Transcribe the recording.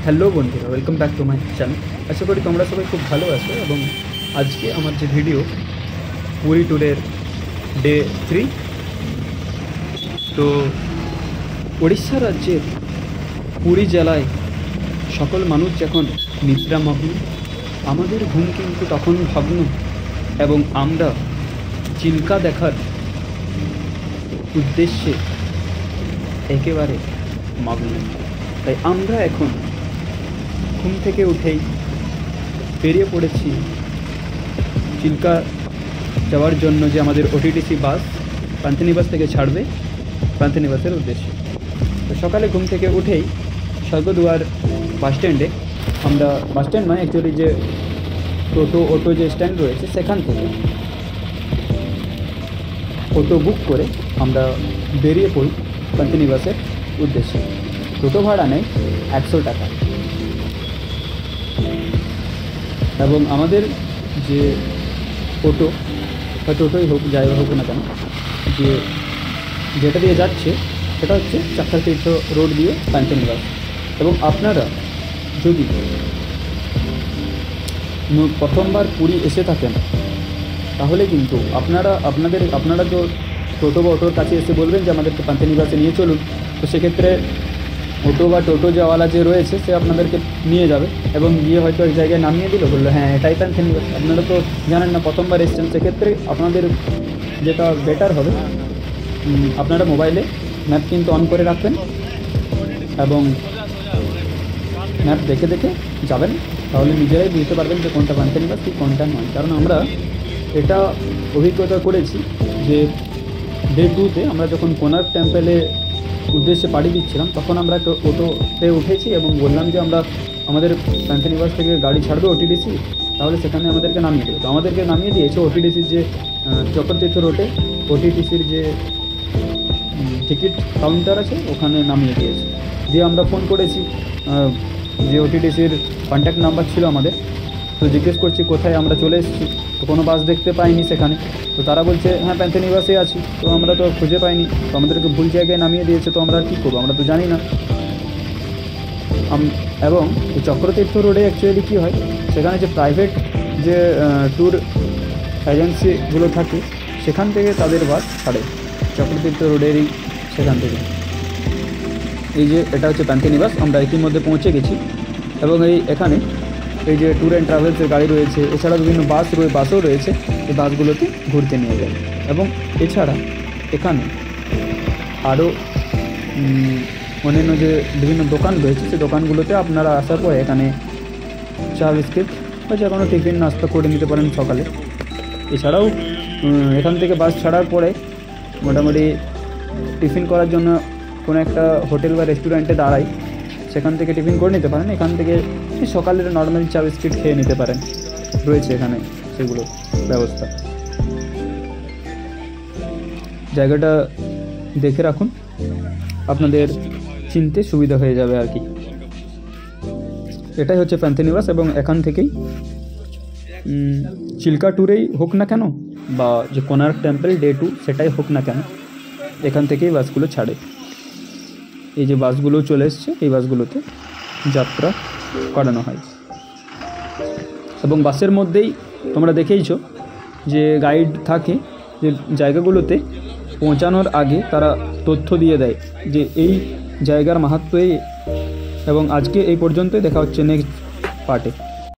Hello বন্ধুরা, welcome back to my channel. আশা করি তোমরা সবাই খুব ভালো আছো। এবং আজকে আমার যে ভিডিও পুরী ট্যুরের ডে 3। তো উড়িষ্যা রাজ্যের পুরী জেলায় সকল মানুষ যখন নিদ্রামগ্ন, আমাদের ঘুম কিন্তু তখন ভগ্ন এবং আমরা চিল্কা দেখার উদ্দেশ্যে একেবারে মগ্ন। তাই আমরা এখন ঘুম থেকে উঠেই বেরিয়ে পড়েছি চিল্কা যাওয়ার জন্য, যে আমাদের ওটিটিসি বাস পান্থনিবাস থেকে ছাড়বে পান্থনিবাসের উদ্দেশ্যে। তো সকালে ঘুম থেকে উঠেই স্বর্গদুয়ার বাস স্ট্যান্ডে আমরা, বাস স্ট্যান্ড নয় অ্যাকচুয়ালি, যে অটো যে স্ট্যান্ড রয়েছে সেখান থেকে অটো বুক করে আমরা বেরিয়ে পড়ি পান্থনিবাসের উদ্দেশ্যে। টোটো ভাড়া নেয় 100 টাকা। এবং আমাদের যে অটো বা টোটোই হোক, যাই হোক না কেন, যেটা দিয়ে যাচ্ছে সেটা হচ্ছে চক্রতীর্থ রোড দিয়ে পান্থনিবাস। এবং আপনারা যদি প্রথমবার পুরী এসে থাকেন তাহলে কিন্তু আপনারা তো টোটো বা অটোর কাছে এসে বলবেন যে আমাদেরকে পান্থনিবাসে নিয়ে চলুন। তো সেক্ষেত্রে অটো বা টোটো যাওয়ালা যে রয়েছে সে আপনাদেরকে নিয়ে যাবে এবং গিয়ে হয়তো এক জায়গায় নামিয়ে দিল, বললো হ্যাঁ এটাই পান্থনিবাস। আপনারা তো জানেন না, প্রথমবার এসছেন। সেক্ষেত্রে আপনাদের যেটা বেটার হবে, আপনারা মোবাইলে ম্যাপ কিন্তু অন করে রাখবেন এবং ম্যাপ দেখে দেখে যাবেন। তাহলে নিজেরাই বুঝতে পারবেন যে কোনটা পান্থনিবাস কি কোনটা নয়। কারণ আমরা এটা অভিজ্ঞতা করেছি যে ডে 2-তে আমরা যখন কোনার্ক টেম্পেলে উদ্দেশ্যে পাড়ি দিচ্ছিলাম, তখন আমরা অটোতে উঠেছি এবং বললাম যে আমাদের পান্থনিবাস থেকে গাড়ি ছাড়বে ওটিডিসি, তাহলে সেখানে আমাদেরকে নামিয়ে দেবে। তো আমাদেরকে নামিয়ে দিয়েছে ওটিডিসির যে চক্রতীর্থ রোডে ওটিডিসির যে টিকিট কাউন্টার আছে ওখানে নামিয়ে দিয়েছে। দিয়ে আমরা ফোন করেছি, যে ওটিডিসির কন্ট্যাক্ট নাম্বার ছিল আমাদের, তো জিজ্ঞেস করছি কোথায়, আমরা চলে এসেছি। তো কোনো বাস দেখতে পাইনি সেখানে। তো তারা বলছে হ্যাঁ পান্থনিবাসে আছি। তো আমরা তো খুঁজে পাইনি, তো আমাদেরকে ভুল জায়গায় নামিয়ে দিয়েছে। তো আমরা আর কী করবো, আমরা তো জানি না। এবং এই চক্রতীর্থ রোডে অ্যাকচুয়ালি কী হয়, সেখানে যে প্রাইভেট যে ট্যুর এজেন্সিগুলো থাকে সেখান থেকে তাদের বাস ছাড়ে চক্রতীর্থ রোডেরই সেখান থেকে। এই যে এটা হচ্ছে পান্থনিবাস, আমরা ইতিমধ্যে পৌঁছে গেছি। এবং এখানে এই যে ট্যুর অ্যান্ড ট্রাভেলসের গাড়ি রয়েছে, এছাড়া বিভিন্ন বাসও রয়েছে, এই বাসগুলোতে ঘুরতে নিয়ে যায়। এবং এছাড়া এখানে আরও অন্যান্য যে বিভিন্ন দোকান রয়েছে, সেই দোকানগুলোতে আপনারা আসার পরে এখানে চা বিস্কিট বা যে কোনো টিফিন নাস্তা করে নিতে পারেন সকালে। এছাড়াও এখান থেকে বাস ছাড়ার পরে মোটামুটি টিফিন করার জন্য কোনো একটা হোটেল বা রেস্টুরেন্টে দাঁড়াই, সেখান থেকে টিফিন করে নিতে পারেন। এখান থেকে সকালের নর্মাল চা বিস্কিট খেয়ে নিতে পারেন, রয়েছে এখানে সেগুলো ব্যবস্থা। জায়গাটা দেখে রাখুন, আপনাদের চিনতে সুবিধা হয়ে যাবে আর কি। এটাই হচ্ছে পান্থনিবাস। এবং এখান থেকেই চিল্কা ট্যুরেই হোক না কেন বা যে কোনার্ক টেম্পল ডে 2 সেটাই হোক না কেন, এখান থেকেই বাসগুলো ছাড়ে। এই যে বাসগুলো চলে এসছে, এই বাসগুলোতে যাত্রা করানো হয়। এবং বাসের মধ্যেই তোমরা দেখেইছো যে গাইড থাকে, যে জায়গাগুলোতে পৌঁছানোর আগে তারা তথ্য দিয়ে দেয় যে এই জায়গার মাহাত্ম্য। এবং আজকে এই পর্যন্তই, দেখা হচ্ছে নেক্সট পার্টে।